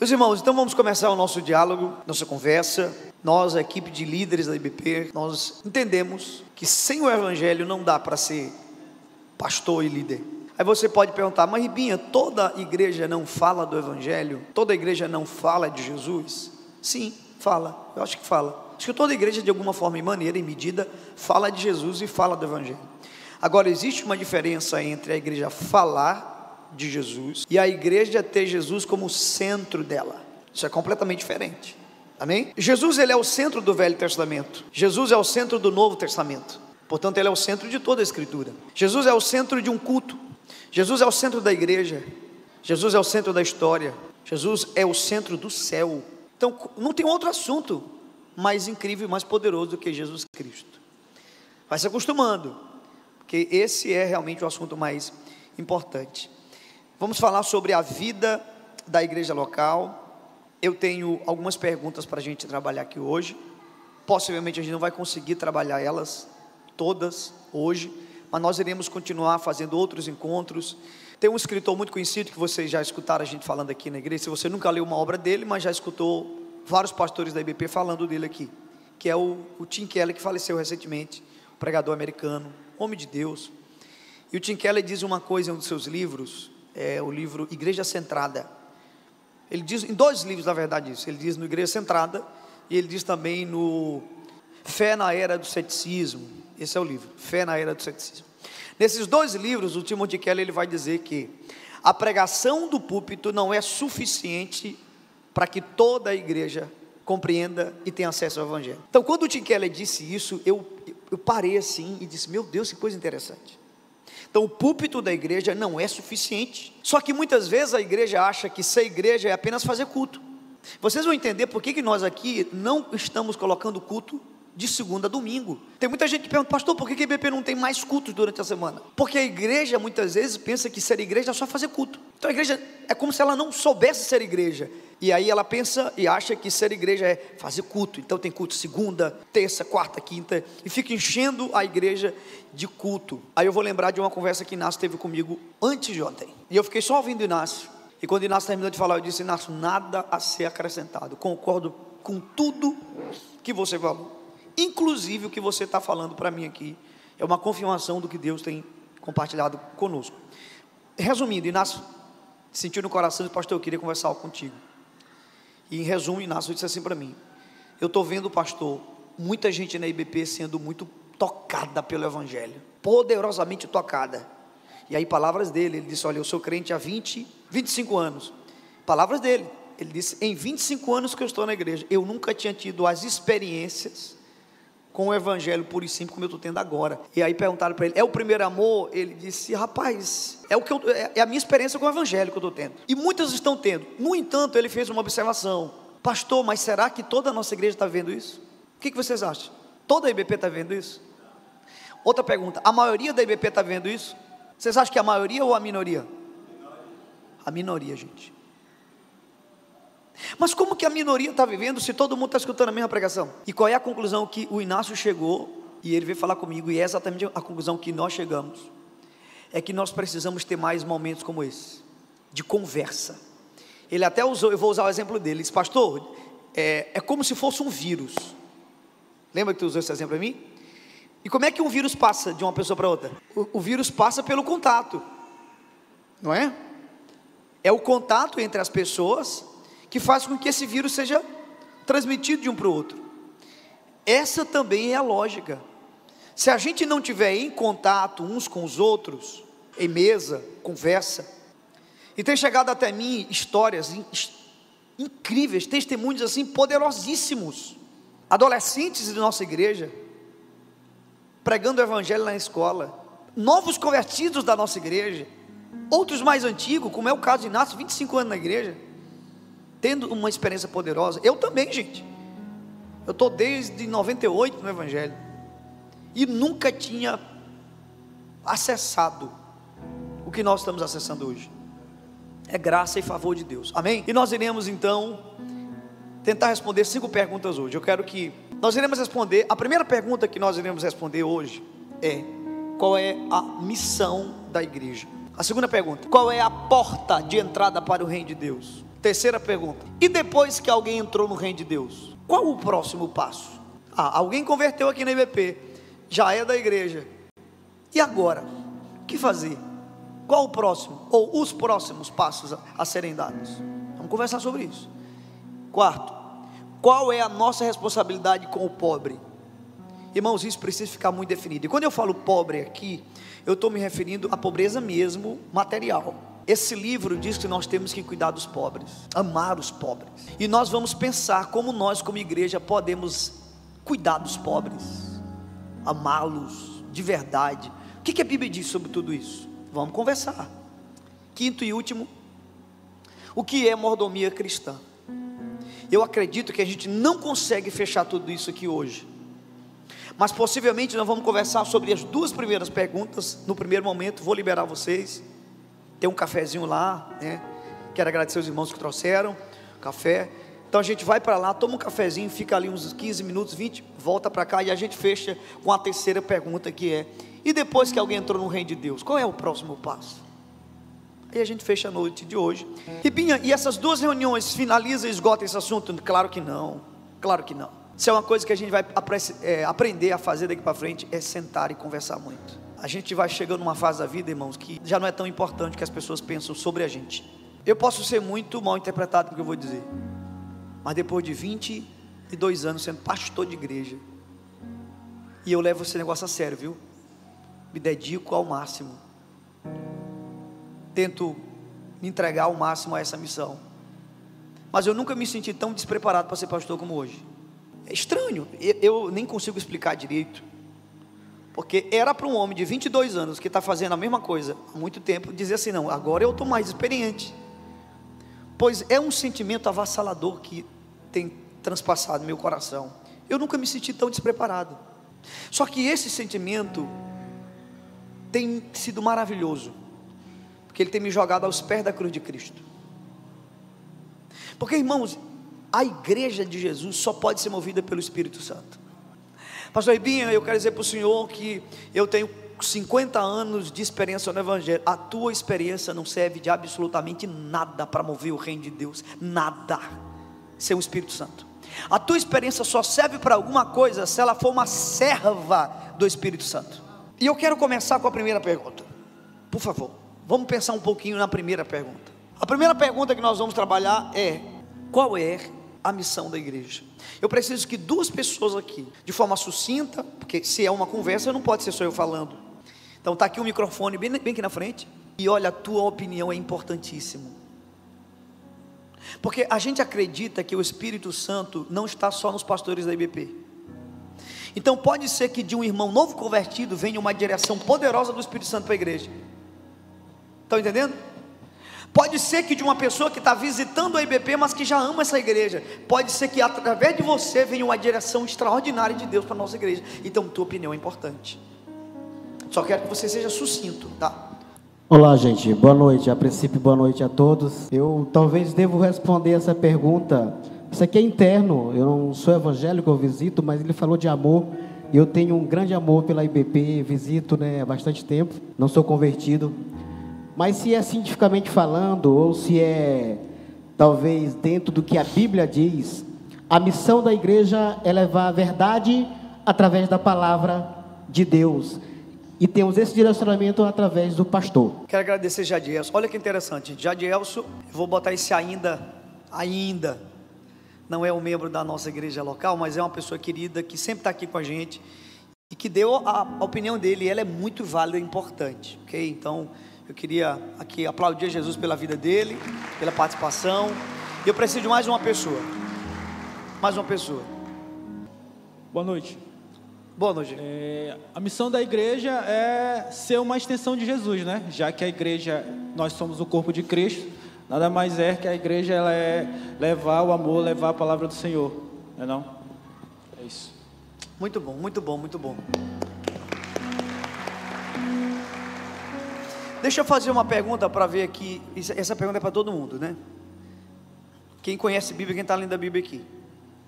Meus irmãos, então vamos começar o nosso diálogo, nossa conversa. Nós, a equipe de líderes da IBP, nós entendemos que sem o Evangelho não dá para ser pastor e líder. Aí você pode perguntar, mas Ribinha, toda igreja não fala do Evangelho? Toda igreja não fala de Jesus? Sim, fala, eu acho que fala. Acho que toda igreja, de alguma forma, em maneira, em medida, fala de Jesus e fala do Evangelho. Agora, existe uma diferença entre a igreja falar de Jesus e a igreja ter Jesus como centro dela. Isso é completamente diferente. Amém? Jesus, ele é o centro do Velho Testamento. Jesus é o centro do Novo Testamento. Portanto, ele é o centro de toda a Escritura. Jesus é o centro de um culto. Jesus é o centro da igreja. Jesus é o centro da história. Jesus é o centro do céu. Então, não tem outro assunto mais incrível e mais poderoso do que Jesus Cristo. Vai se acostumando, porque esse é realmente o assunto mais importante. Vamos falar sobre a vida da igreja local. Eu tenho algumas perguntas para a gente trabalhar aqui hoje. Possivelmente a gente não vai conseguir trabalhar elas todas hoje, mas nós iremos continuar fazendo outros encontros. Tem um escritor muito conhecido que vocês já escutaram a gente falando aqui na igreja. Se você nunca leu uma obra dele, mas já escutou vários pastores da IBP falando dele aqui, que é o Tim Keller, que faleceu recentemente, um pregador americano, homem de Deus. E o Tim Keller diz uma coisa em um dos seus livros, o livro Igreja Centrada. Ele diz, em dois livros na verdade isso, ele diz no Igreja Centrada, e ele diz também no Fé na Era do Ceticismo. Esse é o livro, Fé na Era do Ceticismo. Nesses dois livros, o Timothy Keller, ele vai dizer que a pregação do púlpito não é suficiente para que toda a igreja compreenda e tenha acesso ao Evangelho. Então, quando o Tim Keller disse isso, eu parei assim e disse, meu Deus, que coisa interessante. Então, o púlpito da igreja não é suficiente. Só que muitas vezes a igreja acha que ser igreja é apenas fazer culto. Vocês vão entender por que nós aqui não estamos colocando culto de segunda a domingo. Tem muita gente que pergunta, pastor, por que a IBP não tem mais cultos durante a semana? Porque a igreja muitas vezes pensa que ser igreja é só fazer culto. Então a igreja é como se ela não soubesse ser igreja. E aí ela pensa e acha que ser igreja é fazer culto. Então tem culto segunda, terça, quarta, quinta, e fica enchendo a igreja de culto. Aí eu vou lembrar de uma conversa que Inácio teve comigo antes de ontem. E eu fiquei só ouvindo Inácio. E quando Inácio terminou de falar, eu disse, Inácio, nada a ser acrescentado. Concordo com tudo que você falou. Inclusive o que você está falando para mim aqui é uma confirmação do que Deus tem compartilhado conosco. Resumindo, Inácio sentiu no coração, pastor, eu queria conversar algo contigo. E em resumo, Inácio disse assim para mim, eu estou vendo, pastor, muita gente na IBP sendo muito tocada pelo Evangelho, poderosamente tocada. E aí palavras dele, ele disse, olha, eu sou crente há 25 anos. Palavras dele, ele disse, em 25 anos que eu estou na igreja, eu nunca tinha tido as experiências com o Evangelho puro e simples como eu estou tendo agora. E aí perguntaram para ele, é o primeiro amor? Ele disse, rapaz, é a minha experiência com o Evangelho que eu estou tendo. E muitas estão tendo. No entanto, ele fez uma observação, pastor, mas será que toda a nossa igreja está vendo isso? O que vocês acham? Toda a IBP está vendo isso? Outra pergunta, a maioria da IBP está vendo isso? Vocês acham que é a maioria ou a minoria? A minoria, gente. Mas como que a minoria está vivendo se todo mundo está escutando a mesma pregação? E qual é a conclusão que o Inácio chegou, e ele veio falar comigo, e é exatamente a conclusão que nós chegamos, é que nós precisamos ter mais momentos como esse, de conversa. Ele até usou, eu vou usar o exemplo dele, ele disse, pastor, é como se fosse um vírus. Lembra que tu usou esse exemplo para mim? E como é que um vírus passa de uma pessoa para outra? O vírus passa pelo contato, não é? É o contato entre as pessoas que faz com que esse vírus seja transmitido de um para o outro. Essa também é a lógica. Se a gente não tiver em contato uns com os outros, em mesa, conversa, e tem chegado até mim histórias incríveis, testemunhos assim poderosíssimos, adolescentes de nossa igreja, pregando o Evangelho na escola, novos convertidos da nossa igreja, outros mais antigos, como é o caso de Inácio, 25 anos na igreja, tendo uma experiência poderosa. Eu também, gente, eu estou desde 98 no Evangelho, e nunca tinha acessado o que nós estamos acessando hoje. É graça e favor de Deus, amém? E nós iremos então tentar responder 5 perguntas hoje. Eu quero que nós iremos responder, a primeira pergunta que nós iremos responder hoje é, qual é a missão da igreja? A segunda pergunta, qual é a porta de entrada para o reino de Deus? Terceira pergunta: e depois que alguém entrou no reino de Deus, qual o próximo passo? Alguém converteu aqui na IBP, já é da igreja, e agora? O que fazer? Qual o próximo, ou os próximos passos a serem dados? Vamos conversar sobre isso. Quarto: qual é a nossa responsabilidade com o pobre? Irmãos, isso precisa ficar muito definido. E quando eu falo pobre aqui, eu estou me referindo à pobreza mesmo, material. Esse livro diz que nós temos que cuidar dos pobres, amar os pobres. E nós vamos pensar como nós, como igreja, podemos cuidar dos pobres, amá-los de verdade. O que a Bíblia diz sobre tudo isso? Vamos conversar. Quinto e último: o que é mordomia cristã? Eu acredito que a gente não consegue fechar tudo isso aqui hoje, mas possivelmente nós vamos conversar sobre as duas primeiras perguntas. No primeiro momento, vou liberar vocês, tem um cafezinho lá, né? Quero agradecer os irmãos que trouxeram café. Então a gente vai para lá, toma um cafezinho, fica ali uns 15 minutos, 20, volta para cá e a gente fecha com a terceira pergunta, que é: e depois que alguém entrou no reino de Deus, qual é o próximo passo? Aí a gente fecha a noite de hoje. Ribinha, e essas duas reuniões finaliza e esgota esse assunto? Claro que não, claro que não. Se é uma coisa que a gente vai aprender a fazer daqui para frente, é sentar e conversar muito. A gente vai chegando numa fase da vida, irmãos, que já não é tão importante que as pessoas pensam sobre a gente. Eu posso ser muito mal interpretado no que eu vou dizer, mas depois de 22 anos sendo pastor de igreja, e eu levo esse negócio a sério, viu? Me dedico ao máximo, tento me entregar ao máximo a essa missão, mas eu nunca me senti tão despreparado para ser pastor como hoje. É estranho, eu nem consigo explicar direito, porque era para um homem de 22 anos, que está fazendo a mesma coisa há muito tempo, dizer assim: não, agora eu estou mais experiente. Pois é um sentimento avassalador que tem transpassado meu coração. Eu nunca me senti tão despreparado. Só que esse sentimento tem sido maravilhoso, porque ele tem me jogado aos pés da cruz de Cristo. Porque, irmãos, a igreja de Jesus só pode ser movida pelo Espírito Santo. Pastor Ribinha, eu quero dizer para o senhor que eu tenho 50 anos de experiência no Evangelho. A tua experiência não serve de absolutamente nada para mover o reino de Deus, nada, sem o Espírito Santo. A tua experiência só serve para alguma coisa se ela for uma serva do Espírito Santo. E eu quero começar com a primeira pergunta. Por favor, vamos pensar um pouquinho na primeira pergunta. A primeira pergunta que nós vamos trabalhar é: qual é a missão da igreja? Eu preciso que duas pessoas aqui, de forma sucinta, porque se é uma conversa não pode ser só eu falando. Então está aqui o microfone bem aqui na frente. E olha, a tua opinião é importantíssimo, porque a gente acredita que o Espírito Santo não está só nos pastores da IBP. Então pode ser que de um irmão novo convertido venha uma direção poderosa do Espírito Santo para a igreja. Estão entendendo? Pode ser que de uma pessoa que está visitando a IBP, mas que já ama essa igreja, pode ser que através de você venha uma direção extraordinária de Deus para a nossa igreja. Então tua opinião é importante. Só quero que você seja sucinto, tá? Olá, gente, boa noite. A princípio, boa noite a todos. Eu talvez devo responder essa pergunta. Isso aqui é interno, eu não sou evangélico, eu visito, mas ele falou de amor. E eu tenho um grande amor pela IBP, visito, há bastante tempo, não sou convertido. Mas se é cientificamente falando, ou se é talvez dentro do que a Bíblia diz, a missão da igreja é levar a verdade através da palavra de Deus. E temos esse direcionamento através do pastor. Quero agradecer Jadielson. Olha que interessante, Jadielson, eu vou botar esse ainda, não é um membro da nossa igreja local, mas é uma pessoa querida, que sempre está aqui com a gente, e que deu a opinião dele, e ela é muito válida e importante, ok? Então, eu queria aqui aplaudir Jesus pela vida dele, pela participação. E eu preciso de mais uma pessoa. Boa noite. Boa noite. A missão da igreja é ser uma extensão de Jesus, né? Já que a igreja, nós somos o corpo de Cristo, nada mais é que a igreja, ela é levar o amor, levar a palavra do Senhor, não é não? É isso. Muito bom, muito bom, muito bom. Deixa eu fazer uma pergunta para ver aqui. Essa pergunta é para todo mundo, né? Quem conhece a Bíblia, quem está lendo a Bíblia aqui.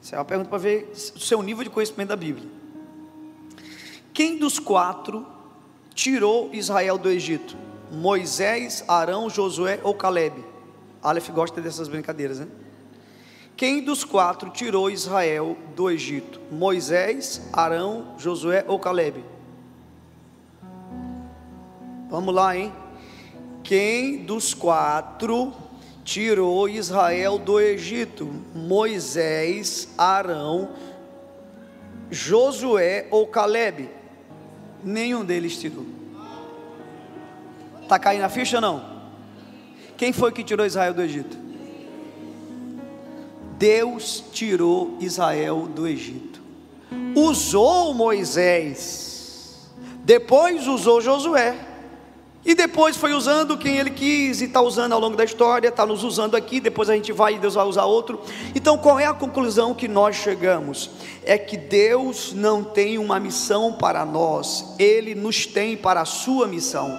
Essa é uma pergunta para ver o seu nível de conhecimento da Bíblia. Quem dos quatro tirou Israel do Egito? Moisés, Arão, Josué ou Calebe? Aleph gosta dessas brincadeiras, né? Quem dos 4 tirou Israel do Egito? Moisés, Arão, Josué ou Calebe? Vamos lá, hein? Quem dos 4 tirou Israel do Egito? Moisés, Arão, Josué ou Calebe? Nenhum deles tirou. Está caindo a ficha ou não? Quem foi que tirou Israel do Egito? Deus tirou Israel do Egito. Usou Moisés, depois usou Josué, e depois foi usando quem ele quis, e está usando ao longo da história, está nos usando aqui, depois a gente vai e Deus vai usar outro. Então qual é a conclusão que nós chegamos? É que Deus não tem uma missão para nós, Ele nos tem para a sua missão.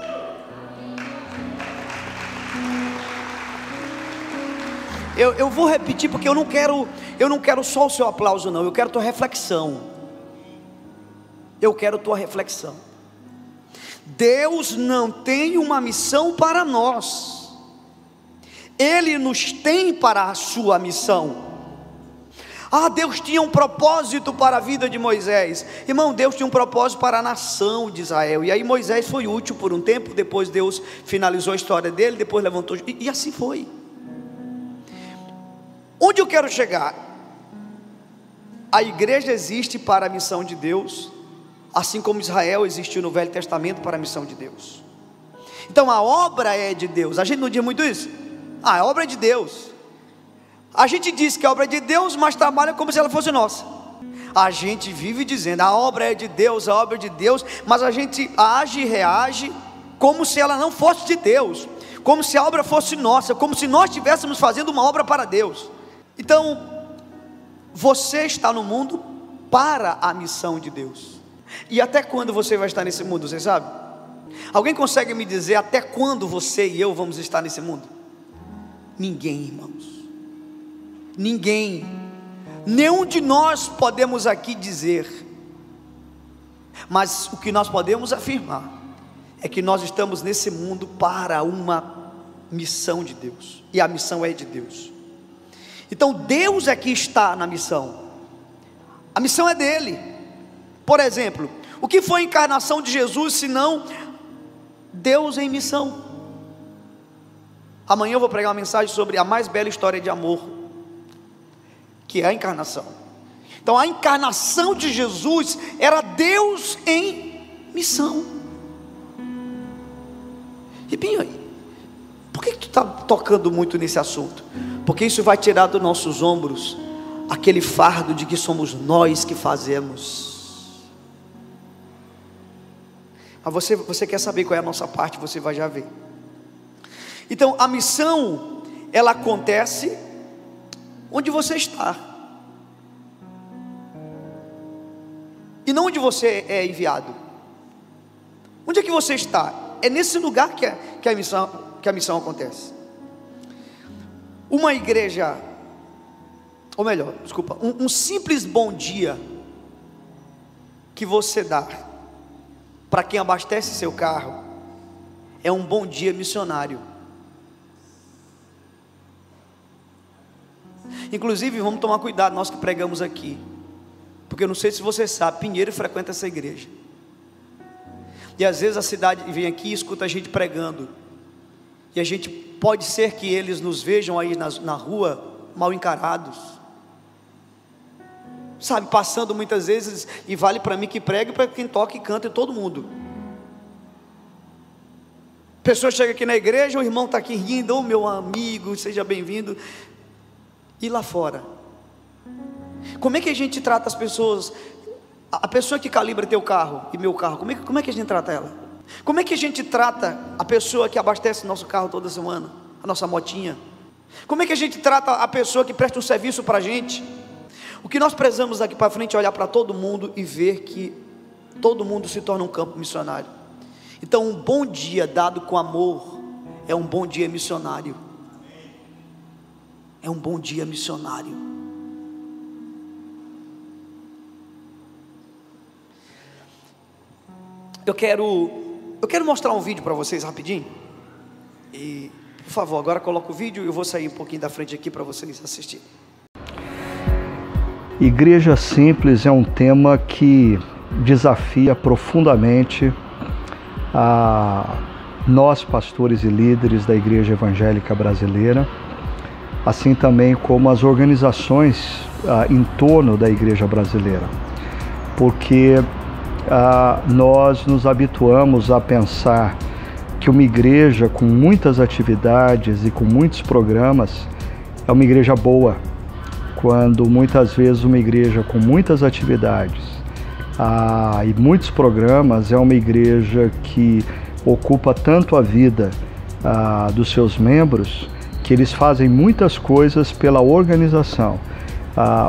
Eu vou repetir porque eu não quero só o seu aplauso não, eu quero tua reflexão. Eu quero tua reflexão. Deus não tem uma missão para nós, Ele nos tem para a sua missão. Deus tinha um propósito para a vida de Moisés. Irmão, Deus tinha um propósito para a nação de Israel. E aí Moisés foi útil por um tempo, depois Deus finalizou a história dele, depois levantou, e assim foi. Onde eu quero chegar? A igreja existe para a missão de Deus, assim como Israel existiu no Velho Testamento para a missão de Deus. Então a obra é de Deus. A gente não diz muito isso? A obra é de Deus. A gente diz que a obra é de Deus, mas trabalha como se ela fosse nossa. A gente vive dizendo, a obra é de Deus, a obra é de Deus, mas a gente age e reage como se ela não fosse de Deus, como se a obra fosse nossa, como se nós estivéssemos fazendo uma obra para Deus. Então, você está no mundo para a missão de Deus. E até quando você vai estar nesse mundo, você sabe? Alguém consegue me dizer até quando você e eu vamos estar nesse mundo? Ninguém, irmãos. Ninguém. Nenhum de nós podemos aqui dizer. Mas o que nós podemos afirmar é que nós estamos nesse mundo para uma missão de Deus. E a missão é de Deus. Então Deus é que está na missão. A missão é dele. Por exemplo, o que foi a encarnação de Jesus senão Deus em missão? Amanhã eu vou pregar uma mensagem sobre a mais bela história de amor, que é a encarnação. Então a encarnação de Jesus era Deus em missão. E bem, por que tu está tocando muito nesse assunto? Porque isso vai tirar dos nossos ombros aquele fardo de que somos nós que fazemos. Mas você quer saber qual é a nossa parte, você vai já ver. Então a missão, ela acontece onde você está, e não onde você é enviado. Onde é que você está? É nesse lugar que a missão acontece. Uma igreja, ou melhor, desculpa, um simples bom dia que você dá para quem abastece seu carro é um bom dia missionário. Inclusive, vamos tomar cuidado, nós que pregamos aqui, porque eu não sei se você sabe, Pinheiro frequenta essa igreja, e às vezes a cidade vem aqui e escuta a gente pregando, e a gente, pode ser que eles nos vejam aí na rua mal encarados, sabe, passando muitas vezes, e vale para mim que prega e para quem toca e canta e todo mundo. Pessoa chega aqui na igreja, o irmão está aqui rindo, meu amigo, seja bem-vindo. E lá fora, como é que a gente trata as pessoas? A pessoa que calibra teu carro e meu carro, como é que a gente trata ela? Como é que a gente trata a pessoa que abastece nosso carro toda semana, a nossa motinha? Como é que a gente trata a pessoa que presta um serviço para a gente? O que nós precisamos daqui para frente é olhar para todo mundo e ver que todo mundo se torna um campo missionário. Então um bom dia dado com amor é um bom dia missionário. É um bom dia missionário. Eu quero mostrar um vídeo para vocês rapidinho. E Por favor, agora coloca o vídeo e eu vou sair um pouquinho da frente aqui para vocês assistirem. Igreja simples é um tema que desafia profundamente a nós, pastores e líderes da Igreja Evangélica Brasileira, assim também como as organizações em torno da Igreja Brasileira, porque nós nos habituamos a pensar que uma igreja com muitas atividades e com muitos programas é uma igreja boa, quando muitas vezes uma igreja com muitas atividades e muitos programas é uma igreja que ocupa tanto a vida dos seus membros que eles fazem muitas coisas pela organização,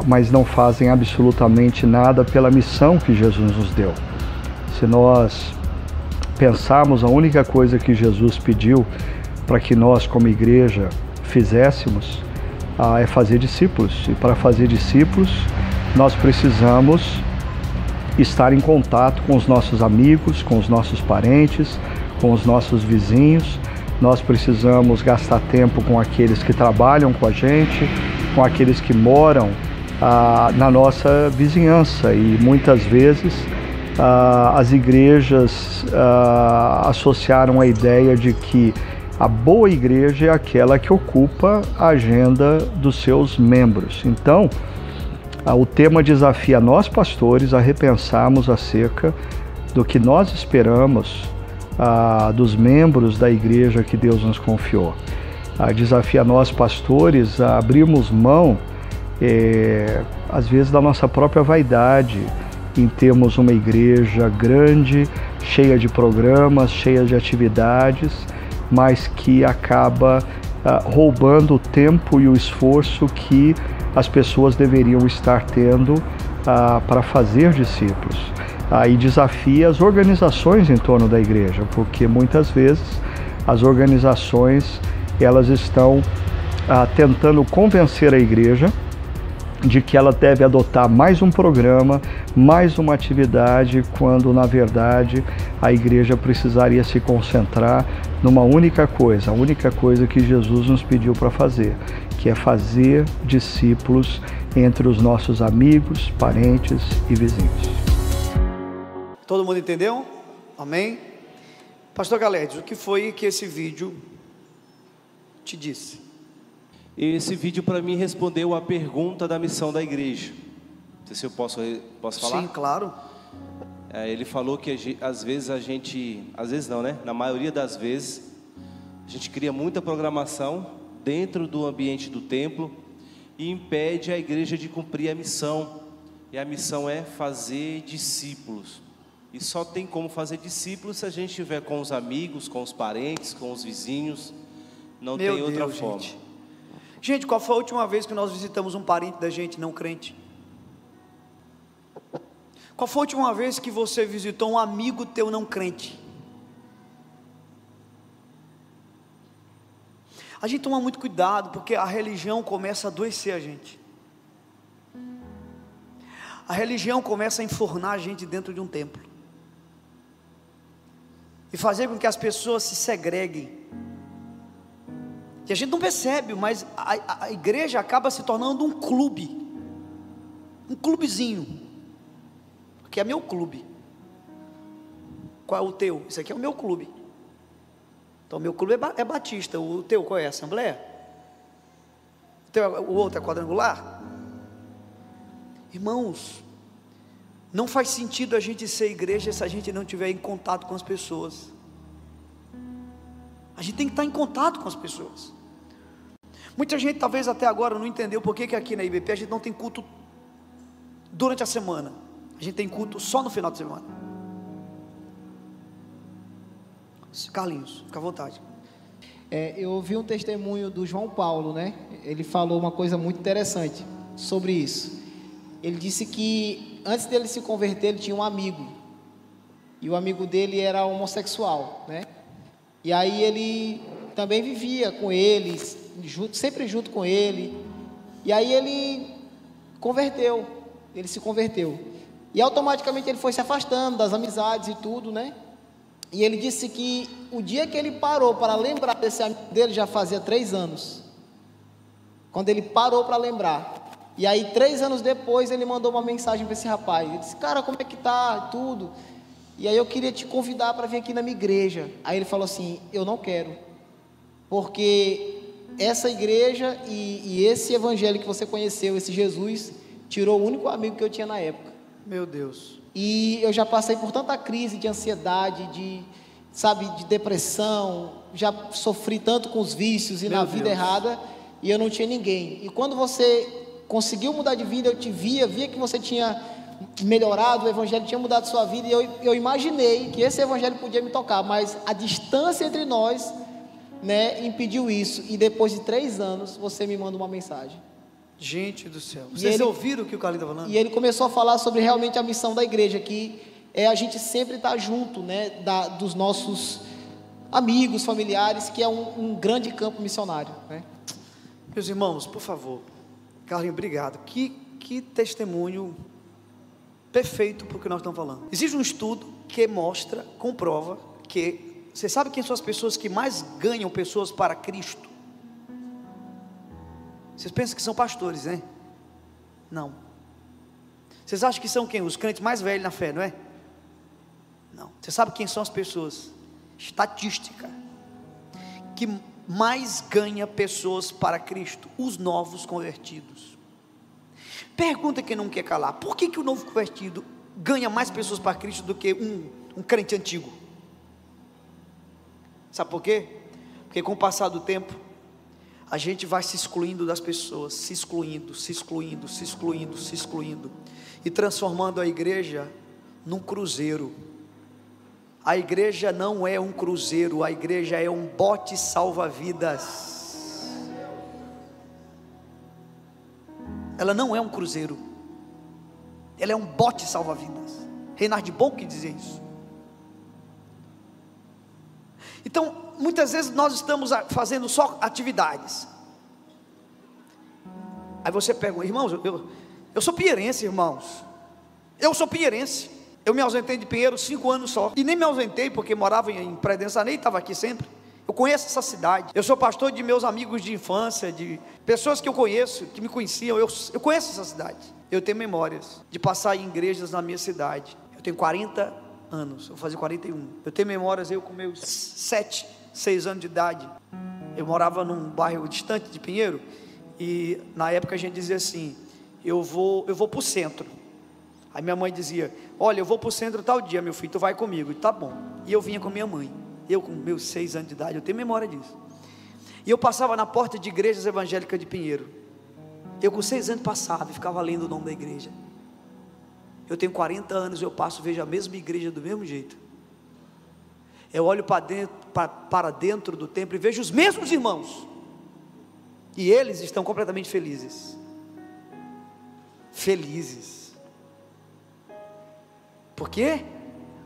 mas não fazem absolutamente nada pela missão que Jesus nos deu. Se nós pensarmos, a única coisa que Jesus pediu para que nós como igreja fizéssemos é fazer discípulos, e para fazer discípulos nós precisamos estar em contato com os nossos amigos, com os nossos parentes, com os nossos vizinhos. Nós precisamos gastar tempo com aqueles que trabalham com a gente, com aqueles que moram na nossa vizinhança, e muitas vezes as igrejas associaram a ideia de que a boa igreja é aquela que ocupa a agenda dos seus membros. Então, o tema desafia nós, pastores, a repensarmos acerca do que nós esperamos dos membros da igreja que Deus nos confiou. Desafia nós, pastores, a abrirmos mão, às vezes, da nossa própria vaidade, em termos uma igreja grande, cheia de programas, cheia de atividades, mas que acaba roubando o tempo e o esforço que as pessoas deveriam estar tendo para fazer discípulos. E desafia as organizações em torno da igreja, porque muitas vezes as organizações elas estão tentando convencer a igreja de que ela deve adotar mais um programa, mais uma atividade, quando na verdade a igreja precisaria se concentrar numa única coisa, a única coisa que Jesus nos pediu para fazer, que é fazer discípulos entre os nossos amigos, parentes e vizinhos. Todo mundo entendeu? Amém? Pastor Galedes, o que foi que esse vídeo te disse? Esse vídeo para mim respondeu a pergunta da missão da igreja. Não sei se eu posso falar? Sim, claro. Ele falou que às vezes a gente, às vezes não, né? Na maioria das vezes, a gente cria muita programação dentro do ambiente do templo e impede a igreja de cumprir a missão. E a missão é fazer discípulos. E só tem como fazer discípulos se a gente estiver com os amigos, com os parentes, com os vizinhos. Não tem outra forma. Gente, qual foi a última vez que nós visitamos um parente da gente não crente? Qual foi a última vez que você visitou um amigo teu não crente? A gente toma muito cuidado, porque a religião começa a adoecer a gente. A religião começa a enfornar a gente dentro de um templo e fazer com que as pessoas se segreguem. E a gente não percebe, mas a igreja acaba se tornando um clube, um clubezinho, que é meu clube. Qual é o teu? Esse aqui é o meu clube. Então o meu clube é batista. O teu qual é? Assembleia? O outro é quadrangular? Irmãos, não faz sentido a gente ser igreja se a gente não estiver em contato com as pessoas. A gente tem que estar em contato com as pessoas. Muita gente talvez até agora não entendeu por que aqui na IBP a gente não tem culto durante a semana. A gente tem culto só no final de semana. Carlinhos, fica à vontade. Eu ouvi um testemunho do João Paulo, né? Ele falou uma coisa muito interessante sobre isso. Ele disse que antes dele se converter ele tinha um amigo. E o amigo dele era homossexual, né? E aí ele também vivia com ele, sempre junto com ele. E aí ele se converteu. E automaticamente ele foi se afastando das amizades e tudo, né? E ele disse que o dia que ele parou para lembrar desse amigo dele, já fazia 3 anos. Quando ele parou para lembrar. E aí 3 anos depois ele mandou uma mensagem para esse rapaz. Ele disse: cara, como é que tá? Tudo. E aí eu queria te convidar para vir aqui na minha igreja. Aí ele falou assim: eu não quero. Porque essa igreja e esse evangelho que você conheceu, esse Jesus, tirou o único amigo que eu tinha na época. Meu Deus. E eu já passei por tanta crise de ansiedade, de depressão, já sofri tanto com os vícios e na vida errada, e eu não tinha ninguém. E quando você conseguiu mudar de vida, eu te via que você tinha melhorado, o evangelho tinha mudado sua vida, e eu imaginei que esse evangelho podia me tocar, mas a distância entre nós, né, impediu isso. E depois de 3 anos, você me manda uma mensagem. Gente do céu, vocês ouviram o que o Carlinhos está falando? E ele começou a falar sobre realmente a missão da igreja, que é a gente sempre estar junto, né, dos nossos amigos, familiares, que é um grande campo missionário, né? Meus irmãos, por favor, Carlinhos, obrigado. Que testemunho perfeito para o que nós estamos falando. Existe um estudo que mostra, comprova que, você sabe quem são as pessoas que mais ganham pessoas para Cristo? Vocês pensam que são pastores, né? Não. Vocês acham que são quem? Os crentes mais velhos na fé, não é? Não. Você sabe quem são as pessoas? Estatística. Que mais ganha pessoas para Cristo? Os novos convertidos. Pergunta que não quer calar: por que o novo convertido ganha mais pessoas para Cristo do que um crente antigo? Sabe por quê? Porque com o passar do tempo, a gente vai se excluindo das pessoas, se excluindo, e transformando a igreja num cruzeiro. A igreja não é um cruzeiro, a igreja é um bote salva-vidas. Ela não é um cruzeiro, ela é um bote salva-vidas. Reinhard Bonk que dizia isso. Então, muitas vezes nós estamos fazendo só atividades. Aí você pergunta: irmãos, eu sou pinheirense, irmãos. Eu sou pinheirense. Eu me ausentei de Pinheiro 5 anos só. E nem me ausentei porque morava em Predençanei, estava aqui sempre. Eu conheço essa cidade. Eu sou pastor de meus amigos de infância, de pessoas que eu conheço, que me conheciam. Eu conheço essa cidade. Eu tenho memórias de passar em igrejas na minha cidade. Eu tenho 40 anos, vou fazer 41. Eu tenho memórias, eu com meus 7, 6 anos de idade. Eu morava num bairro distante de Pinheiro. E na época a gente dizia assim: eu vou para o centro. Aí minha mãe dizia: olha, eu vou para o centro tal dia, meu filho, tu vai comigo. E tá bom. E eu vinha com minha mãe. Eu com meus 6 anos de idade, eu tenho memória disso. E eu passava na porta de igrejas evangélicas de Pinheiro. Eu com 6 anos passava e ficava lendo o nome da igreja. Eu tenho 40 anos, eu passo, vejo a mesma igreja do mesmo jeito. Eu olho para dentro do templo e vejo os mesmos irmãos. E eles estão completamente felizes. Felizes. Por quê?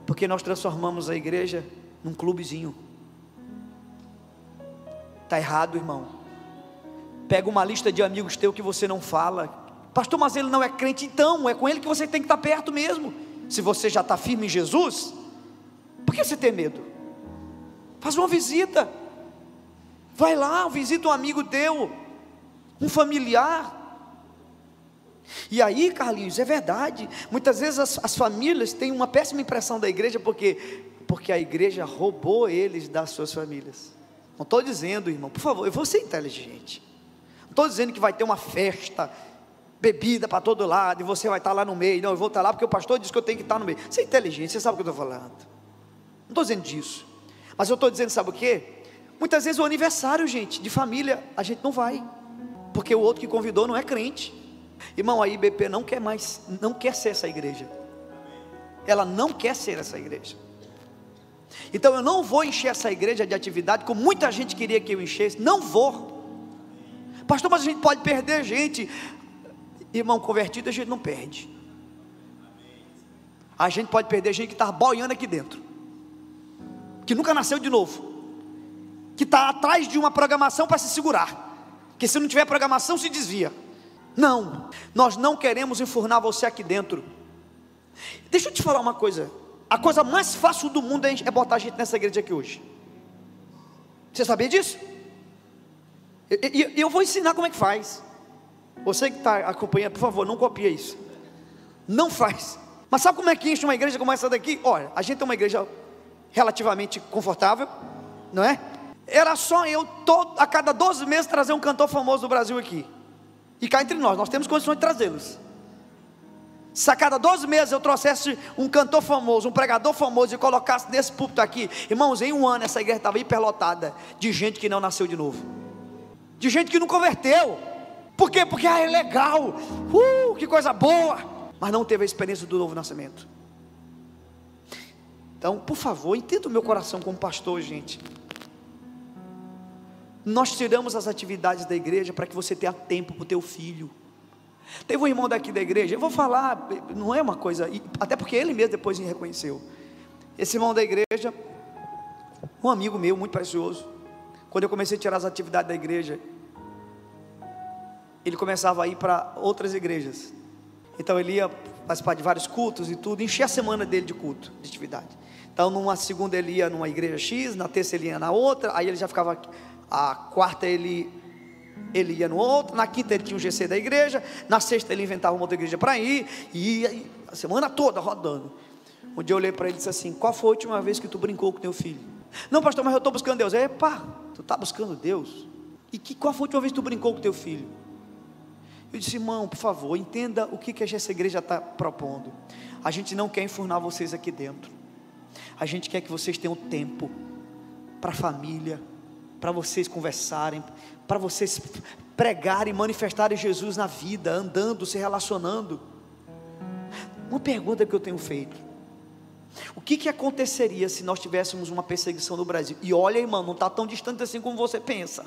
Porque nós transformamos a igreja num clubezinho. Está errado, irmão. Pega uma lista de amigos teus que você não fala. Pastor, mas ele não é crente. Então, é com ele que você tem que estar perto mesmo. Se você já está firme em Jesus, por que você tem medo? Faz uma visita. Vai lá, visita um amigo teu, um familiar. E aí, Carlinhos, é verdade. Muitas vezes as famílias têm uma péssima impressão da igreja, porque a igreja roubou eles das suas famílias. Não estou dizendo, irmão, por favor, eu vou ser inteligente. Não estou dizendo que vai ter uma festa, bebida para todo lado, e você vai estar lá no meio. Não, eu vou estar lá porque o pastor disse que eu tenho que estar no meio. Você é inteligente, você sabe o que eu estou falando. Não estou dizendo disso. Mas eu estou dizendo, sabe o quê? Muitas vezes o aniversário, gente, de família, a gente não vai, porque o outro que convidou não é crente. Irmão, a IBP não quer ser essa igreja. Ela não quer ser essa igreja. Então eu não vou encher essa igreja de atividade como muita gente queria que eu enchesse. Não vou. Pastor, mas a gente pode perder gente. Irmão, convertido a gente não perde. A gente pode perder gente que está boiando aqui dentro, que nunca nasceu de novo, que está atrás de uma programação para se segurar, que se não tiver programação se desvia. Não, nós não queremos enfurnar você aqui dentro. Deixa eu te falar uma coisa. A coisa mais fácil do mundo é botar a gente nessa igreja aqui hoje. Você sabia disso? E eu vou ensinar como é que faz. Você que está acompanhando, por favor, não copia isso. Não faz. Mas sabe como é que enche uma igreja como essa daqui? Olha, a gente é uma igreja relativamente confortável, não é? Era só eu, a cada 12 meses, trazer um cantor famoso do Brasil aqui. E cá entre nós temos condições de trazê-los. Se a cada 12 meses eu trouxesse um cantor famoso, um pregador famoso e colocasse nesse púlpito aqui, irmãos, em um ano essa igreja estava hiperlotada de gente que não nasceu de novo, de gente que não converteu. Por quê? Porque é legal, que coisa boa, mas não teve a experiência do novo nascimento. Então, por favor, entenda o meu coração como pastor, gente. Nós tiramos as atividades da igreja para que você tenha tempo para o teu filho. Teve um irmão daqui da igreja, eu vou falar, não é uma coisa, até porque ele mesmo depois me reconheceu. Esse irmão da igreja, um amigo meu muito precioso, quando eu comecei a tirar as atividades da igreja, ele começava a ir para outras igrejas. Então ele ia participar de vários cultos e tudo, enchia a semana dele de culto, de atividade. Então numa segunda ele ia numa igreja X, na terça ele ia na outra, aí ele já ficava aqui. A quarta ele ia no outro, na quinta ele tinha um GC da igreja, na sexta ele inventava uma outra igreja para ir, e ia a semana toda rodando. Um dia eu olhei para ele e disse assim: qual foi a última vez que tu brincou com teu filho? Não, pastor, mas eu estou buscando Deus. Epa, tu está buscando Deus? E qual foi a última vez que tu brincou com teu filho? Eu disse: irmão, por favor, entenda o que essa igreja está propondo. A gente não quer enfurnar vocês aqui dentro, a gente quer que vocês tenham tempo para a família, para vocês conversarem, para vocês pregarem e manifestarem Jesus na vida, andando, se relacionando. Uma pergunta que eu tenho feito: o que aconteceria se nós tivéssemos uma perseguição no Brasil? E olha, irmão, não está tão distante assim como você pensa.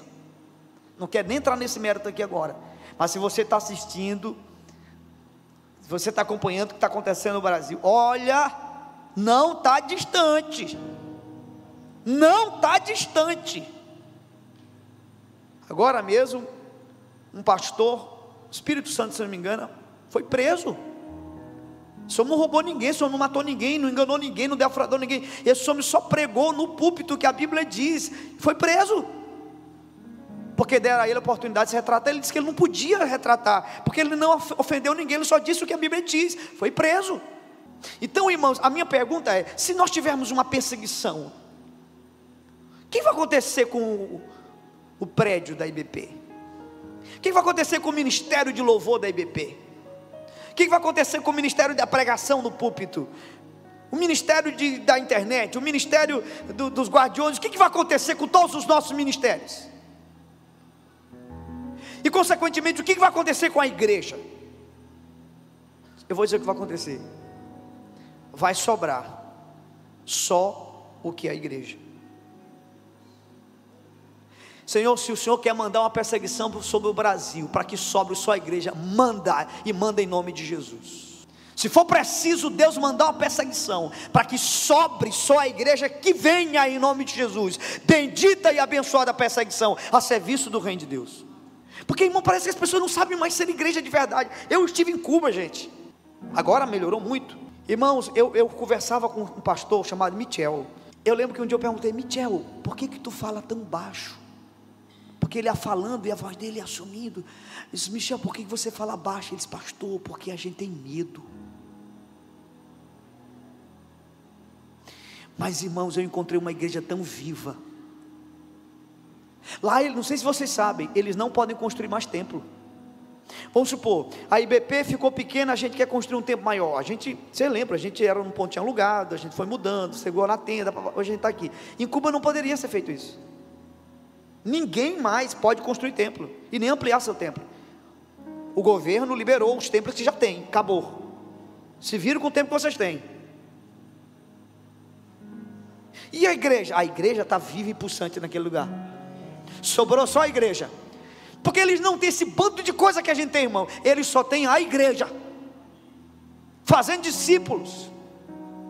Não quero nem entrar nesse mérito aqui agora, mas se você está assistindo, se você está acompanhando o que está acontecendo no Brasil, olha, não está distante. Não está distante. Agora mesmo, um pastor, Espírito Santo, se não me engano, foi preso. Esse homem não roubou ninguém, esse homem não matou ninguém, não enganou ninguém, não defraudou ninguém. Esse homem só pregou no púlpito que a Bíblia diz. Foi preso, porque deram a ele a oportunidade de se retratar. Ele disse que ele não podia retratar, porque ele não ofendeu ninguém, ele só disse o que a Bíblia diz. Foi preso. Então, irmãos, a minha pergunta é: se nós tivermos uma perseguição, o que vai acontecer com o prédio da IBP? O que vai acontecer com o ministério de louvor da IBP? O que vai acontecer com o ministério da pregação no púlpito? O ministério da internet, o ministério dos guardiões? O que vai acontecer com todos os nossos ministérios? E consequentemente, o que vai acontecer com a igreja? Eu vou dizer o que vai acontecer: vai sobrar só o que é a igreja. Senhor, se o Senhor quer mandar uma perseguição sobre o Brasil, para que sobre só a igreja, manda, e manda em nome de Jesus. Se for preciso Deus mandar uma perseguição, para que sobre só a igreja, que venha em nome de Jesus, bendita e abençoada a perseguição, a serviço do reino de Deus. Porque, irmão, parece que as pessoas não sabem mais ser igreja de verdade. Eu estive em Cuba, gente, agora melhorou muito. Irmãos, eu conversava com um pastor chamado Michel. Eu lembro que um dia eu perguntei: Michel, por que tu fala tão baixo? Porque ele ia falando e a voz dele ia sumindo. Eu disse: Michel, por que você fala baixo? Ele disse: pastor, porque a gente tem medo. Mas, irmãos, eu encontrei uma igreja tão viva. Lá, não sei se vocês sabem, eles não podem construir mais templo. Vamos supor, a IBP ficou pequena, a gente quer construir um templo maior. Você lembra, a gente era num pontinho alugado, a gente foi mudando, chegou na tenda, hoje a gente está aqui. Em Cuba não poderia ser feito isso. Ninguém mais pode construir templo e nem ampliar seu templo. O governo liberou os templos que já tem, acabou. Se viram com o tempo que vocês têm. E a igreja? A igreja está viva e pulsante naquele lugar. Sobrou só a igreja. Porque eles não têm esse bando de coisa que a gente tem, irmão. Eles só têm a igreja fazendo discípulos.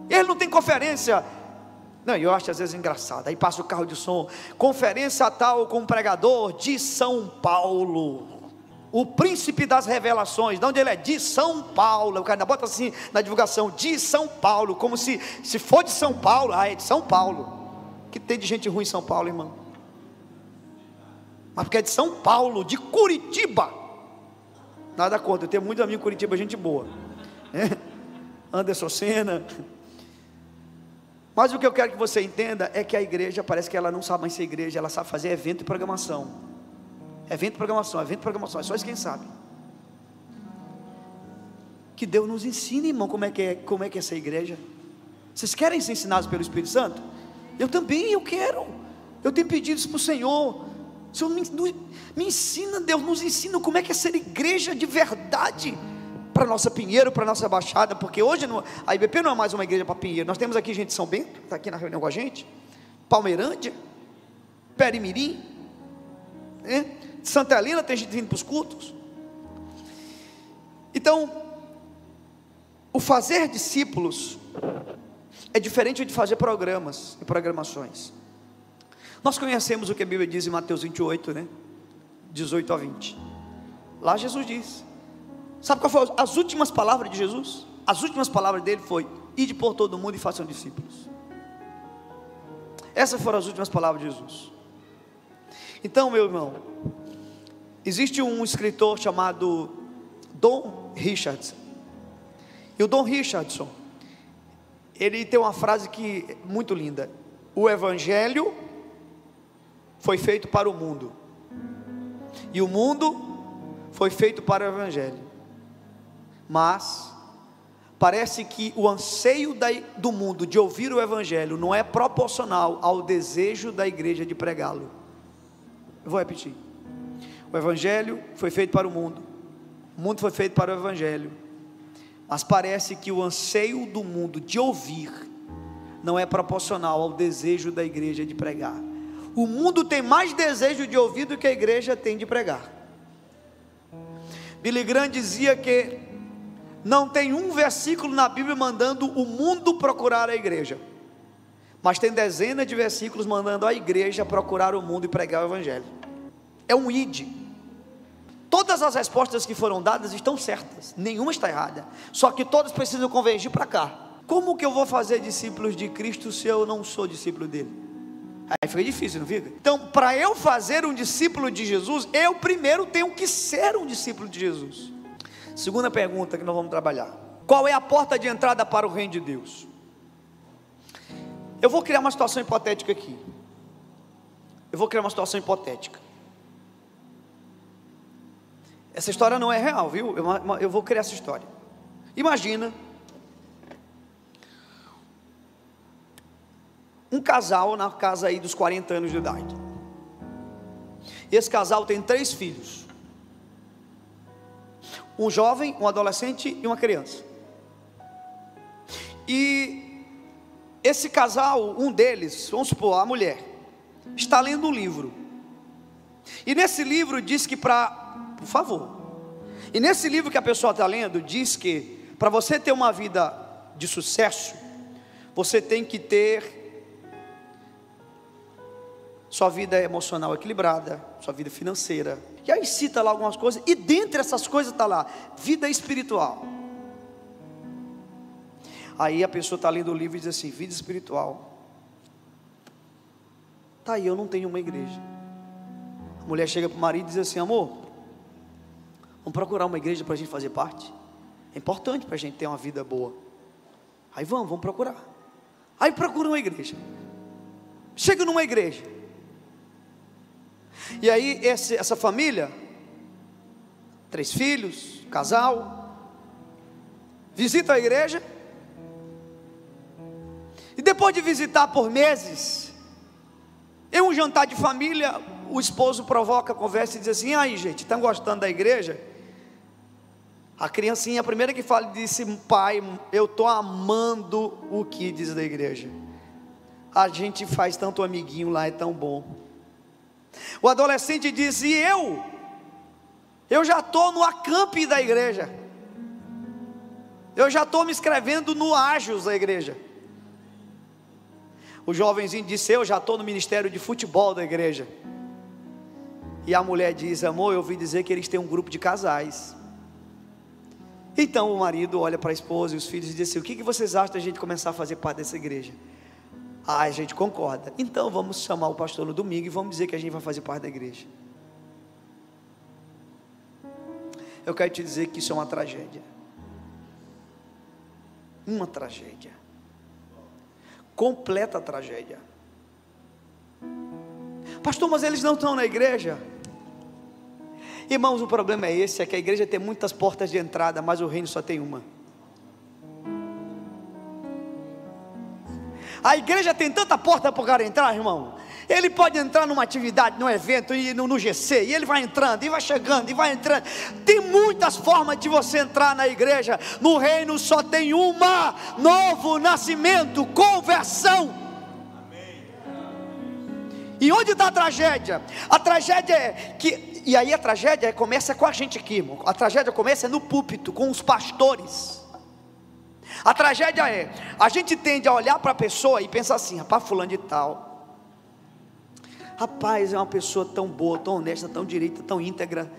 Eles não têm conferência. Não, eu acho às vezes engraçado. Aí passa o carro de som, conferência tal com o pregador de São Paulo. o príncipe das revelações. De onde ele é? De São Paulo. O cara bota assim na divulgação, de São Paulo, como se for de São Paulo, é de São Paulo. O que tem de gente ruim em São Paulo, irmão? Mas porque é de São Paulo, de Curitiba. Nada contra, eu tenho muitos amigos em Curitiba, gente boa, Anderson Senna. Mas o que eu quero que você entenda é que a igreja, parece que ela não sabe mais ser igreja, ela sabe fazer evento e programação. Evento e programação, é só isso quem sabe. Que Deus nos ensine, irmão, como é que é ser igreja. Vocês querem ser ensinados pelo Espírito Santo? Eu também, eu quero. Eu tenho pedido isso para o Senhor. Senhor, me ensina, Deus, nos ensina como é que é ser igreja de verdade, para nossa Pinheiro, para nossa Baixada, porque hoje a IBP não é mais uma igreja para Pinheiro, nós temos aqui gente de São Bento, está aqui na reunião com a gente, Palmeirândia, Perimirim, Santa Helena, tem gente vindo para os cultos. Então, o fazer discípulos é diferente de fazer programas e programações. Nós conhecemos o que a Bíblia diz em Mateus 28, 18 a 20. Lá Jesus diz. Sabe qual foram as últimas palavras de Jesus? As últimas palavras dele foi: ide por todo mundo e façam discípulos. Essas foram as últimas palavras de Jesus. Então, meu irmão, existe um escritor chamado Don Richardson. E o Don Richardson, ele tem uma frase que é muito linda: o evangelho foi feito para o mundo, e o mundo foi feito para o evangelho. Mas parece que o anseio do mundo de ouvir o evangelho não é proporcional ao desejo da igreja de pregá-lo. Eu vou repetir: o evangelho foi feito para o mundo foi feito para o evangelho, mas parece que o anseio do mundo de ouvir não é proporcional ao desejo da igreja de pregar. O mundo tem mais desejo de ouvir do que a igreja tem de pregar. Billy Graham dizia que não tem um versículo na Bíblia mandando o mundo procurar a igreja, mas tem dezenas de versículos mandando a igreja procurar o mundo e pregar o evangelho. É um id. Todas as respostas que foram dadas estão certas, nenhuma está errada, só que todas precisam convergir para cá. Como que eu vou fazer discípulos de Cristo se eu não sou discípulo dele? Aí fica difícil, não fica? Então, para eu fazer um discípulo de Jesus, eu primeiro tenho que ser um discípulo de Jesus. Segunda pergunta que nós vamos trabalhar: qual é a porta de entrada para o reino de Deus? Eu vou criar uma situação hipotética aqui. Essa história não é real, viu? Eu vou criar essa história. Imagina um casal na casa aí dos 40 anos de idade. Esse casal tem 3 filhos: um jovem, um adolescente e uma criança. E esse casal, um deles, vamos supor, a mulher, está lendo um livro. E nesse livro diz que e nesse livro que a pessoa está lendo, diz que para você ter uma vida de sucesso, você tem que ter sua vida emocional equilibrada, sua vida financeira. E aí cita lá algumas coisas, e dentre essas coisas está lá, vida espiritual. Aí a pessoa está lendo o livro e diz assim: vida espiritual. Tá aí, eu não tenho uma igreja. A mulher chega para o marido e diz assim: amor, vamos procurar uma igreja para a gente fazer parte? É importante para a gente ter uma vida boa. Aí vamos procurar. Aí procura uma igreja. Chega numa igreja. E aí essa família, 3 filhos, casal, visita a igreja. E depois de visitar por meses, em um jantar de família, o esposo provoca a conversa e diz assim: aí gente, estão gostando da igreja? A criancinha, a primeira que fala, disse: pai, eu estou amando o que diz da igreja. A gente faz tanto amiguinho lá, é tão bom. O adolescente diz: e eu já estou no acampe da igreja, eu já estou me inscrevendo no Ágios da igreja. O jovenzinho disse: eu já estou no ministério de futebol da igreja. E a mulher diz: amor, eu ouvi dizer que eles têm um grupo de casais. Então o marido olha para a esposa e os filhos e diz assim: o que vocês acham da gente começar a fazer parte dessa igreja? Ah, a gente concorda. Então vamos chamar o pastor no domingo e vamos dizer que a gente vai fazer parte da igreja. Eu quero te dizer que isso é uma tragédia. Uma tragédia. Completa tragédia. Pastor, mas eles não estão na igreja. Irmãos, o problema é esse, é que a igreja tem muitas portas de entrada, mas o reino só tem uma. A igreja tem tanta porta para o cara entrar, irmão. Ele pode entrar numa atividade, num evento, no GC, e ele vai entrando, e vai chegando, e vai entrando. Tem muitas formas de você entrar na igreja. No reino só tem uma: novo nascimento, conversão. E onde está a tragédia? A tragédia é que, e aí a tragédia começa com a gente aqui, irmão. A tragédia começa no púlpito, com os pastores. A tragédia é, a gente tende a olhar para a pessoa e pensar assim: rapaz, fulano de tal, rapaz, é uma pessoa tão boa, tão honesta, tão direita, tão íntegra,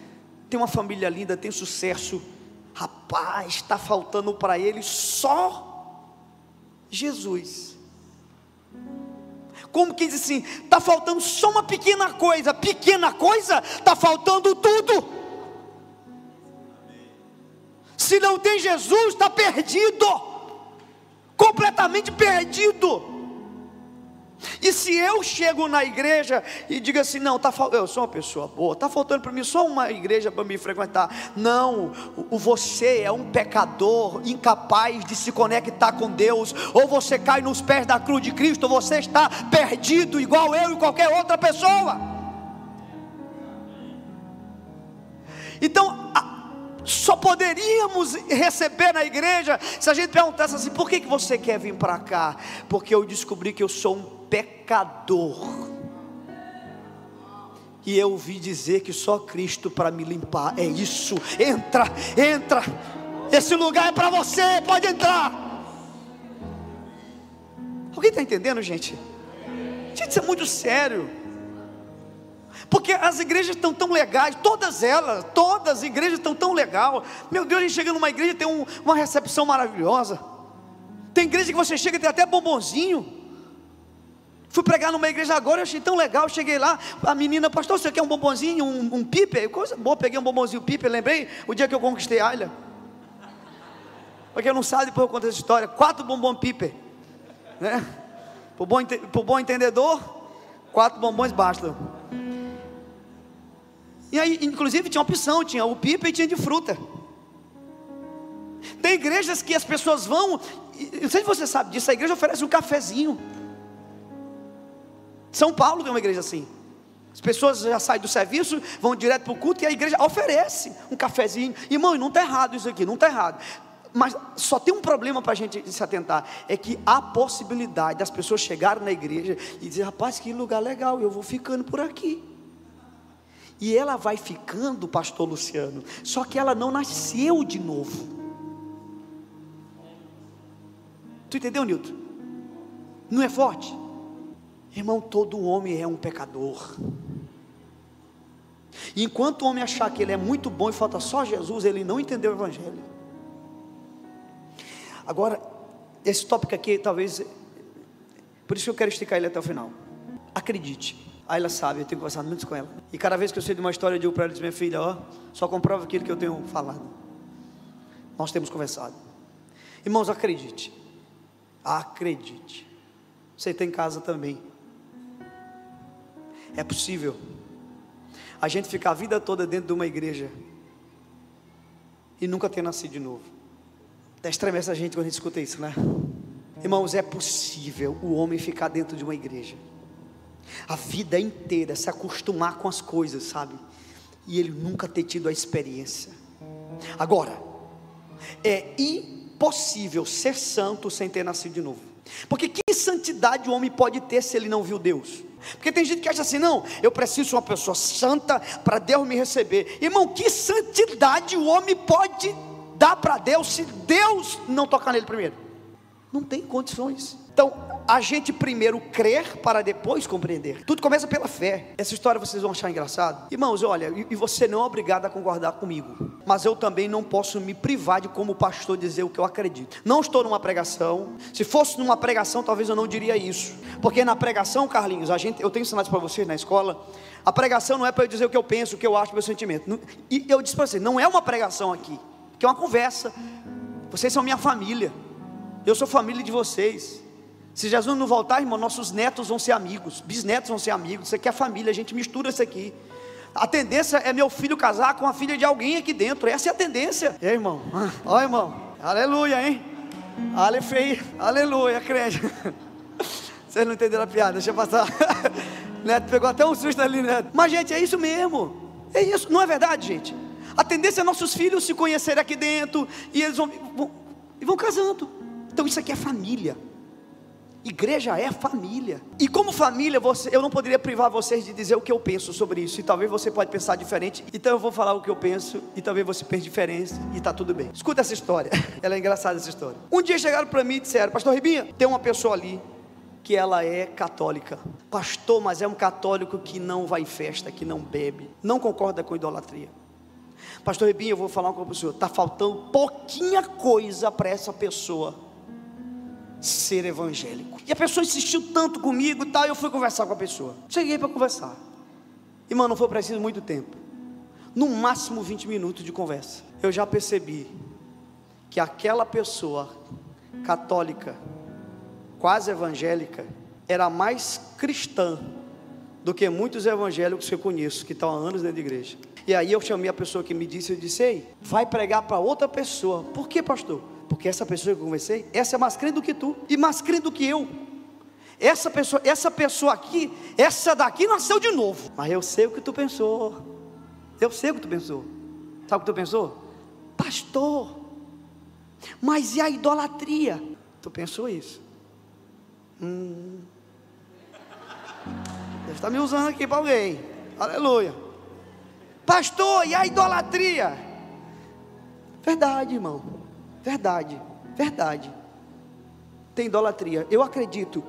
tem uma família linda, tem sucesso. Rapaz, está faltando para ele só Jesus. Como que diz assim, está faltando só uma pequena coisa, está faltando tudo. Se não tem Jesus, está perdido, completamente perdido. E se eu chego na igreja e digo assim: não, eu sou uma pessoa boa, está faltando para mim só uma igreja para me frequentar. Não, você é um pecador incapaz de se conectar com Deus. Ou você cai nos pés da cruz de Cristo, ou você está perdido igual eu e qualquer outra pessoa. Então só poderíamos receber na igreja se a gente perguntasse assim: por que você quer vir para cá? Porque eu descobri que eu sou um pecador, e eu ouvi dizer que só Cristo para me limpar. É isso, entra, esse lugar é para você, pode entrar. Alguém está entendendo, gente? Gente, isso é muito sério. Porque as igrejas estão tão legais, todas as igrejas estão tão legal. Meu Deus, a gente chega numa igreja e tem uma recepção maravilhosa. Tem igreja que você chega e tem até bombonzinho. Fui pregar numa igreja agora, eu achei tão legal. Cheguei lá, a menina: pastor, você quer um bombonzinho, um piper? Coisa boa, peguei um bombonzinho piper. Lembrei o dia que eu conquistei a Ayla. Para quem não sabe, depois eu conto essa história. 4 bombons piper, né? Por bom entendedor, 4 bombons bastam. E aí, inclusive, tinha opção, tinha o pipa e tinha de fruta. Tem igrejas que as pessoas vão, não sei se você sabe disso, a igreja oferece um cafezinho. São Paulo tem uma igreja assim. As pessoas já saem do serviço, vão direto para o culto, e a igreja oferece um cafezinho. Irmão, não está errado isso aqui, não está errado. Mas só tem um problema para a gente se atentar: é que há possibilidade das pessoas chegarem na igreja e dizer: rapaz, que lugar legal, eu vou ficando por aqui. E ela vai ficando, pastor Luciano, só que ela não nasceu de novo. Tu entendeu, Nilton? Não é forte? Irmão, todo homem é um pecador. E enquanto o homem achar que ele é muito bom e falta só Jesus, ele não entendeu o evangelho. Agora, esse tópico aqui, talvez, por isso que eu quero esticar ele até o final. Acredite. Aí ela sabe, eu tenho conversado muito com ela. E cada vez que eu sei de uma história, eu digo para ela: minha filha, ó, só comprova aquilo que eu tenho falado. Nós temos conversado. Irmãos, acredite. Acredite. Você tem em casa também. É possível a gente ficar a vida toda dentro de uma igreja e nunca ter nascido de novo. Até estremece a gente quando a gente escuta isso, né? Irmãos, é possível o homem ficar dentro de uma igreja a vida inteira, se acostumar com as coisas, sabe? E ele nunca ter tido a experiência. Agora, é impossível ser santo sem ter nascido de novo. Porque que santidade o homem pode ter se ele não viu Deus? Porque tem gente que acha assim: não, eu preciso ser uma pessoa santa para Deus me receber. Irmão, que santidade o homem pode dar para Deus se Deus não tocar nele primeiro? Não tem condições. Então, a gente primeiro crer para depois compreender. Tudo começa pela fé. Essa história vocês vão achar engraçado. Irmãos, olha, e você não é obrigado a concordar comigo, mas eu também não posso me privar de, como pastor, dizer o que eu acredito. Não estou numa pregação. Se fosse numa pregação, talvez eu não diria isso. Porque na pregação, Carlinhos, eu tenho ensinado para vocês na escola, a pregação não é para eu dizer o que eu penso, o que eu acho, o meu sentimento. E eu disse para vocês, não é uma pregação aqui, que é uma conversa. Vocês são minha família. Eu sou família de vocês. Se Jesus não voltar, irmão, nossos netos vão ser amigos, bisnetos vão ser amigos. Isso aqui é família, a gente mistura isso aqui. A tendência é meu filho casar com a filha de alguém aqui dentro. Essa é a tendência. E aí, irmão? Ó, irmão, aleluia, hein? Aleluia, crente. Vocês não entenderam a piada, deixa eu passar. Neto pegou até um susto ali, Neto. Mas, gente, é isso mesmo. É isso, não é verdade, gente? A tendência é nossos filhos se conhecerem aqui dentro e eles vão casando. Então isso aqui é família. Igreja é família. E como família, eu não poderia privar vocês de dizer o que eu penso sobre isso. E talvez você pode pensar diferente. Então eu vou falar o que eu penso. E talvez você pense diferente. E está tudo bem. Escuta essa história. Ela é engraçada, essa história. Um dia chegaram para mim e disseram: pastor Ribinha, tem uma pessoa ali que ela é católica. Pastor, mas é um católico que não vai em festa, que não bebe, não concorda com idolatria. Pastor Ribinha, eu vou falar uma coisa para o senhor. Está faltando pouquinha coisa para essa pessoa ser evangélico. E a pessoa insistiu tanto comigo e tal, eu fui conversar com a pessoa. Cheguei para conversar. Irmão, não foi preciso muito tempo. No máximo 20 minutos de conversa. Eu já percebi que aquela pessoa católica, quase evangélica, era mais cristã do que muitos evangélicos que eu conheço, que estão há anos dentro da igreja. E aí eu chamei a pessoa que me disse, eu disse: ei, vai pregar para outra pessoa. Por que, pastor? Porque essa pessoa que eu conversei, essa é mais crente do que tu, e mais crente do que eu. Essa pessoa aqui, essa daqui nasceu de novo. Mas eu sei o que tu pensou. Eu sei o que tu pensou. Sabe o que tu pensou? Pastor, mas e a idolatria? Tu pensou isso? Deve estar me usando aqui para alguém. Aleluia. Pastor, e a idolatria? Verdade, irmão. Verdade. Tem idolatria. Eu acredito.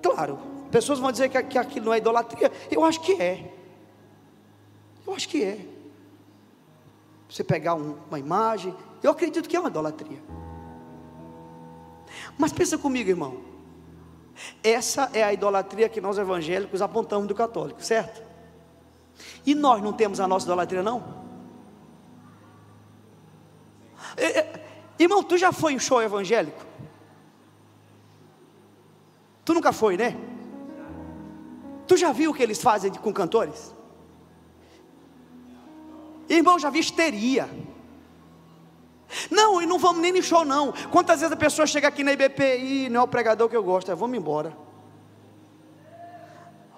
Claro, pessoas vão dizer que aquilo não é idolatria. Eu acho que é. Você pegar uma imagem, eu acredito que é uma idolatria. Mas pensa comigo, irmão. Essa é a idolatria que nós evangélicos apontamos do católico, certo? E nós não temos a nossa idolatria, não? Irmão, tu já foi em show evangélico? Tu nunca foi, né? Tu já viu o que eles fazem com cantores? Irmão, já vi histeria. Não, e não vamos nem no show não. Quantas vezes a pessoa chega aqui na IBP e não é o pregador que eu gosto, vamos embora.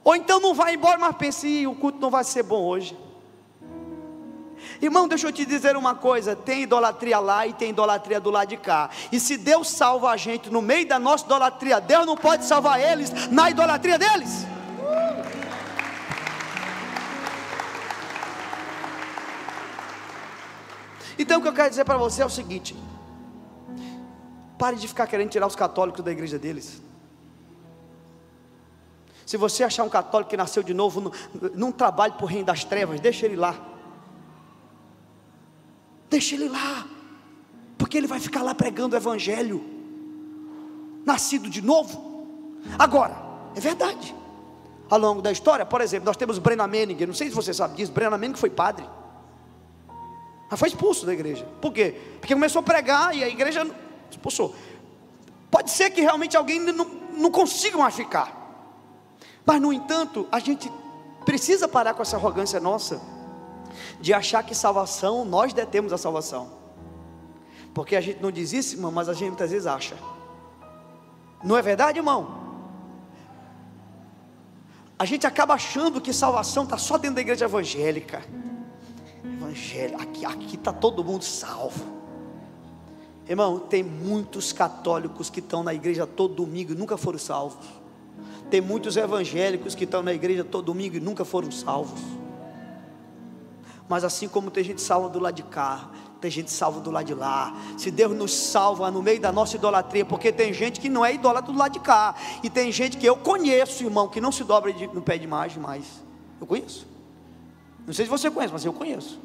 Ou então não vai embora, mas pensa, o culto não vai ser bom hoje. Irmão, deixa eu te dizer uma coisa, tem idolatria lá e tem idolatria do lado de cá. E se Deus salva a gente no meio da nossa idolatria, Deus não pode salvar eles na idolatria deles? Então o que eu quero dizer para você é o seguinte: pare de ficar querendo tirar os católicos da igreja deles. Se você achar um católico que nasceu de novo, não trabalhe para o reino das trevas, deixa ele lá. Deixa ele lá, porque ele vai ficar lá pregando o evangelho, nascido de novo. Agora, é verdade, ao longo da história, por exemplo, nós temos Brennan Manning, não sei se você sabe disso. Brennan Manning foi padre, mas foi expulso da igreja. Por quê? Porque começou a pregar e a igreja expulsou. Pode ser que realmente alguém não consiga mais ficar, mas no entanto, a gente precisa parar com essa arrogância nossa, de achar que salvação, nós detemos a salvação. Porque a gente não diz isso, irmão, mas a gente muitas vezes acha. Não é verdade, irmão? A gente acaba achando que salvação está só dentro da igreja evangélica. Aqui está todo mundo salvo. Irmão, tem muitos católicos que estão na igreja todo domingo e nunca foram salvos. Tem muitos evangélicos que estão na igreja todo domingo e nunca foram salvos. Mas assim como tem gente salva do lado de cá, Tem gente salva do lado de lá. Se Deus nos salva no meio da nossa idolatria, porque tem gente que não é idólatra do lado de cá, e tem gente que eu conheço, irmão, que não se dobra no pé de imagem mais. Eu conheço. Não sei se você conhece, mas eu conheço.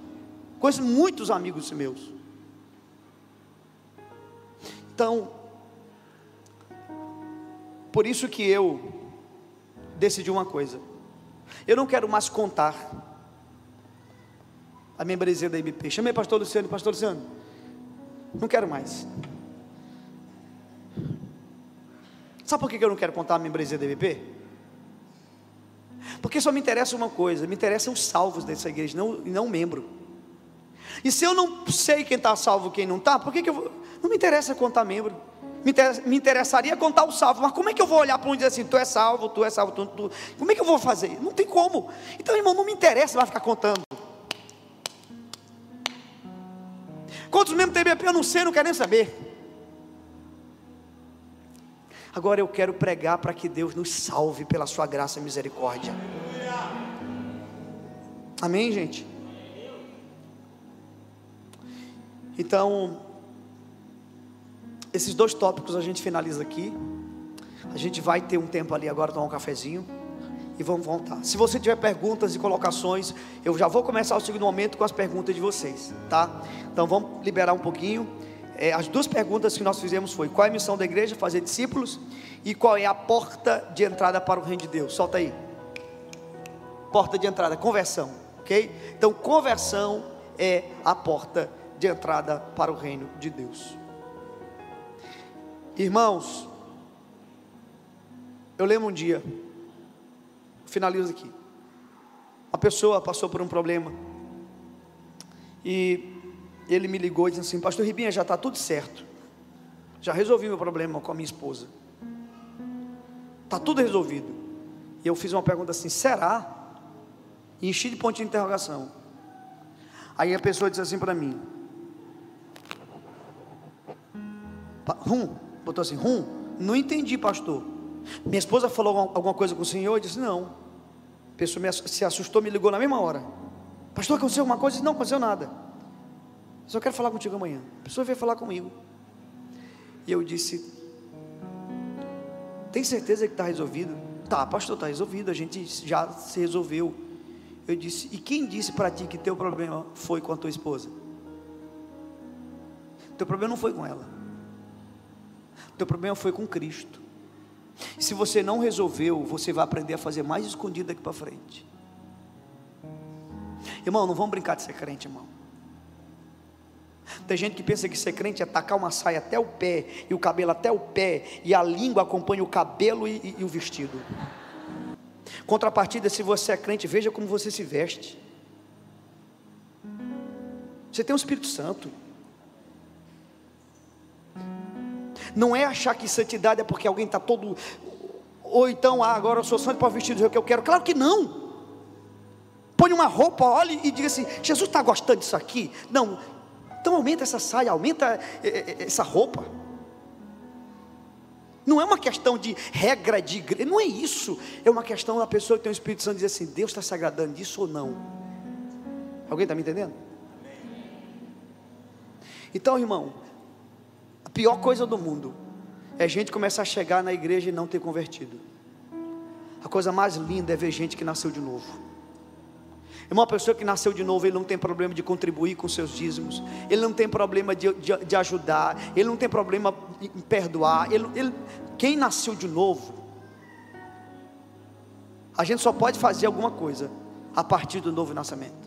Conheço muitos amigos meus. Então, por isso que eu decidi uma coisa: eu não quero mais contar a membresia da IBP. Chamei pastor Luciano, não quero mais. Sabe por que eu não quero contar a membresia da IBP? Porque só me interessa uma coisa: me interessam os salvos dessa igreja, não o membro. E se eu não sei quem está salvo e quem não está, por que eu vou? Não me interessa contar membro. Me interessaria contar o salvo, mas como é que eu vou olhar para um e dizer assim: tu é salvo, tu, como é que eu vou fazer? Não tem como. Então, irmão, não me interessa, vai ficar contando. Quantos membros tem IBP? Eu não sei, não quero nem saber. Agora eu quero pregar para que Deus nos salve pela sua graça e misericórdia. Amém, gente? Então, esses 2 tópicos a gente finaliza aqui. A gente vai ter um tempo ali agora, tomar um cafezinho e vamos voltar. Se você tiver perguntas e colocações, eu já vou começar o segundo momento com as perguntas de vocês, tá? Então vamos liberar um pouquinho. As 2 perguntas que nós fizemos foi: qual é a missão da igreja? Fazer discípulos. E qual é a porta de entrada para o reino de Deus? Solta aí. Porta de entrada, conversão, ok? Então conversão é a porta de entrada para o reino de Deus. Irmãos, eu lembro um dia, finalizo aqui, uma pessoa passou por um problema, e ele me ligou e disse assim: pastor Ribinha, já está tudo certo, já resolvi meu problema com a minha esposa, está tudo resolvido. E eu fiz uma pergunta assim: será? E enchi de pontinho de interrogação. Aí a pessoa disse assim para mim, botou assim, não entendi, pastor. Minha esposa falou alguma coisa com o senhor? Eu disse: não. A pessoa se assustou, me ligou na mesma hora: pastor, aconteceu alguma coisa? Eu disse: não aconteceu nada, só quero falar contigo amanhã. A pessoa veio falar comigo, e eu disse: tem certeza que está resolvido? Tá, pastor, está resolvido, a gente já se resolveu. Eu disse: e quem disse para ti que teu problema foi com a tua esposa? Teu problema não foi com ela, teu problema foi com Cristo. E se você não resolveu, você vai aprender a fazer mais escondido daqui para frente. Irmão, não vamos brincar de ser crente, irmão. Tem gente que pensa que ser crente é tacar uma saia até o pé, e o cabelo até o pé, e a língua acompanha o cabelo e o vestido. Contrapartida, se você é crente, veja como você se veste. Você tem o Espírito Santo. Não é achar que santidade é porque alguém está todo, ou então, agora eu sou santo para vestir do jeito que eu quero. Claro que não. Põe uma roupa, olhe e diga assim: Jesus está gostando disso aqui? Não. Então aumenta essa saia, aumenta essa roupa. Não é uma questão de regra de igreja, não é isso. É uma questão da pessoa que tem o Espírito Santo dizer assim: Deus está se agradando disso ou não? Alguém está me entendendo? Então, irmão, a pior coisa do mundo é a gente começar a chegar na igreja e não ter convertido. A coisa mais linda é ver gente que nasceu de novo. Uma pessoa que nasceu de novo, ele não tem problema de contribuir com seus dízimos, ele não tem problema de ajudar, ele não tem problema em perdoar. Quem nasceu de novo, a gente só pode fazer alguma coisa a partir do novo nascimento.